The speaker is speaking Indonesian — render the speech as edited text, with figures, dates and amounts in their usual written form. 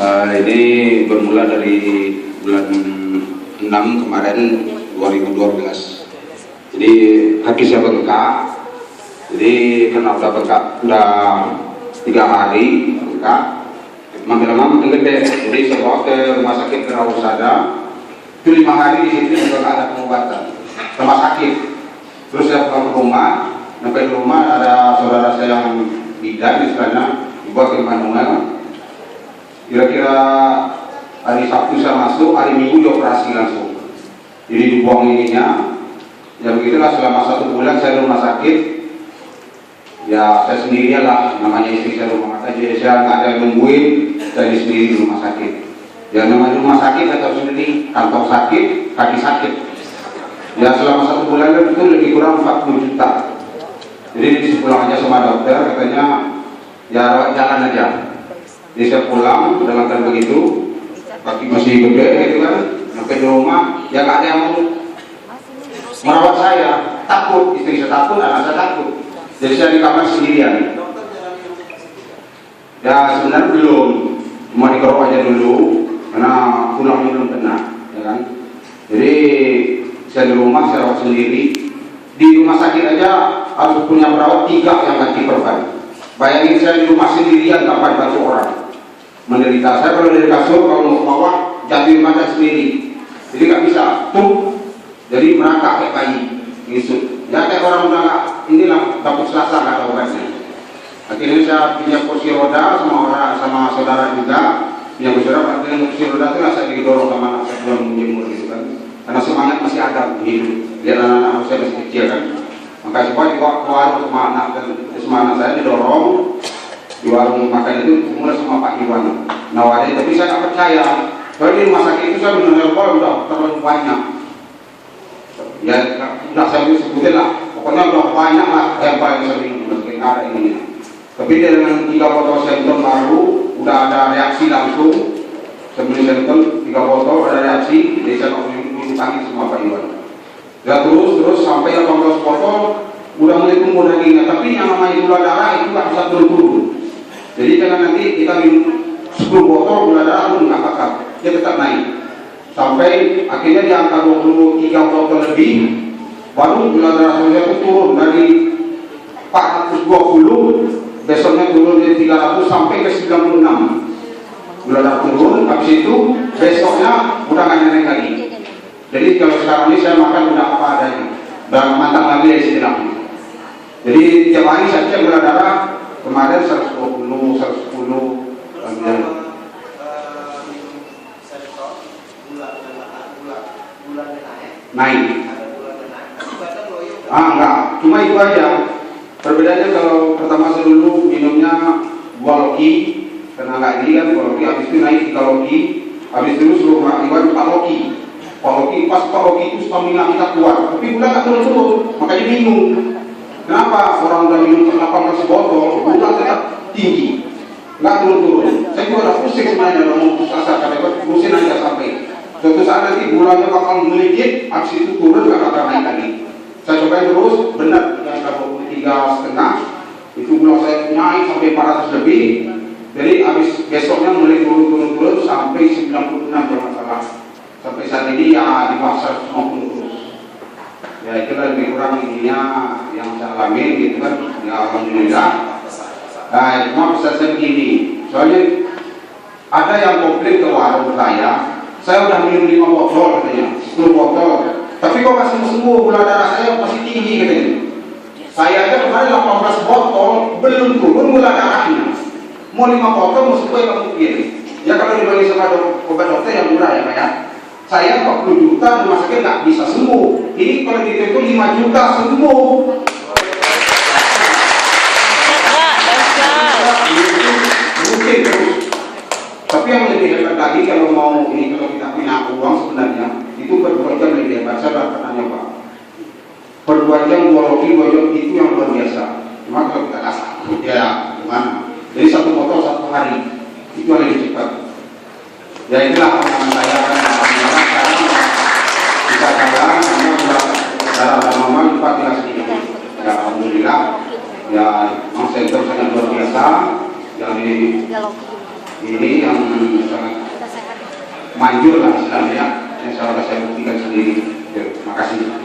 Ini bermula dari bulan 6 kemarin 2012. Jadi kaki saya bengkak. Jadi karena udah bengkak, udah 3 hari bengkak, makin lama makin gede. Jadi saya bawa ke rumah sakit Kerawasada. Itu 5 hari di situ juga nggak ada pengobatan, rumah sakit. Terus saya pulang ke rumah. Sampai di rumah ada saudara saya yang bidan istilahnya, dibawa ke Manuel. Kira-kira hari Sabtu saya masuk, hari Minggu dioperasi langsung. Jadi dibuang ininya. Ya begitulah selama 1 bulan saya di rumah sakit. Ya saya sendirian lah, namanya istri saya rumah sakit. Jadi saya nggak ada yang nungguin, saya sendiri di rumah sakit. Ya namanya rumah sakit saya tahu sendiri, kantong sakit, kaki sakit. Ya selama 1 bulan itu lebih kurang 40 juta. Jadi pulang aja sama dokter, katanya ya jalan aja. Jadi saya pulang dengan keadaan begitu, kaki masih gede gitu kan, sampai di rumah ya nggak ada yang mau merawat saya, takut, istri saya takut, anak saya takut. Jadi saya di kamar sendirian. Ya sebenarnya belum, cuma dikerok aja dulu, karena tulangnya belum kena, ya kan. Jadi saya di rumah, saya rawat sendiri. Di rumah sakit aja harus punya perawat 3 yang ganti perban. Bayangin saya di rumah sendirian, kapan bantu orang menderita. Saya kalau dari kasur, kalau mau ke bawah, jatuh mata sendiri. Jadi nggak bisa, tuh. Jadi merangkak kayak bayi, ngisut. Ya kayak orang udah nggak, inilah dapur selasa nggak tahu obatnya. Akhirnya saya pinjam kursi roda sama saudara juga. Pinjam kursi roda, dengan kursi roda itu saya didorong sama anak saya yang menjemur gitu kan. Karena semangat masih ada hidup. Lihat anak-anak saya masih kecil kan. Maka supaya dibawa ke warung sama anak dan sama anak saya didorong di warung makan itu mulai sama Pak Iwan nawarin, tapi saya nggak percaya. Kalau di rumah sakit itu saya benar-benar udah terlalu banyak. Ya nggak saya sebutin lah. Pokoknya udah banyak lah yang paling sering mungkin ada ini. Tapi dengan 3 botol Senton baru udah ada reaksi langsung. Sebelum Senton 3 botol ada reaksi, jadi saya mau minta sama Pak Iwan. Ya terus sampai 18 botol udah mulai tumbuh dagingnya, tapi yang namanya gula darah itu nggak bisa turun-turun. Jadi jangan nanti kita minum 10 botol gula darah pun nggak bakal, dia tetap naik. Sampai akhirnya di angka 23 botol lebih, baru gula darah saya itu turun dari 420, besoknya turun dari 300 sampai ke 96. Gula darah turun, habis itu besoknya udah nggak naik lagi. Jadi kalau sekarang ini saya makan udah apa adanya, udah matang lagi ya istilahnya. Jadi tiap hari saya cek gula darah, kemarin 120, 110, naik. Enggak, cuma itu aja. Perbedaannya kalau pertama saya dulu minumnya 2 loki, karena nggak ini kan 2 loki, habis itu naik 3 loki, habis itu suruh Pak Iwan 4 loki. Pak Loki, pas Pak Loki itu stamina kita kuat, tapi gula nggak turun-turun, makanya bingung. Kenapa orang udah minum 18 botol, gula tetap tinggi, nggak turun-turun. Saya juga udah pusing sebenarnya, udah mau putus asa, karena pusing aja sampai suatu saat nanti gulanya bakal melejit, habis itu turun nggak bakal naik lagi. Saya coba terus, benar yang 23,5, itu gula saya naik sampai 400 lebih. Jadi habis besoknya mulai turun sampai 96 bermasalah. Sampai saat ini ya di bawah 150 terus. Ya itulah lebih kurang ininya yang saya alami gitu kan. Ya alhamdulillah. Nah cuma bisa saya begini, soalnya ada yang komplain ke warung saya udah minum 5 botol katanya, 10 botol, tapi kok masih sembuh, gula darah saya masih tinggi katanya. Saya aja kemarin 18 botol belum turun gula darahnya. Mau 5 botol mau sesuai nggak mungkin. Ya kalau dibagi sama obat dokter yang murah ya Pak ya. Saya 40 juta rumah sakit nggak bisa sembuh. Ini kalau itu 5 juta sembuh. Mungkin terus. Tapi yang lebih hebat lagi kalau mau ini, kalau kita punya uang sebenarnya itu per 2 jam lebih hebat. Saya pernah nyoba. Per 2 jam 2 loki 2 jam itu yang luar biasa. Cuma kalau kita kasar, ya gimana? Jadi 1 botol 1 hari itu yang lebih cepat. Ya itulah pengalaman saya kan. Kita jalan karena dalam normal 4 sedikit. Ya alhamdulillah. Ya Mas Center sangat luar biasa. Yang di Ini yang sangat manjur lah istilahnya, yang saya buktikan sendiri. Terima kasih.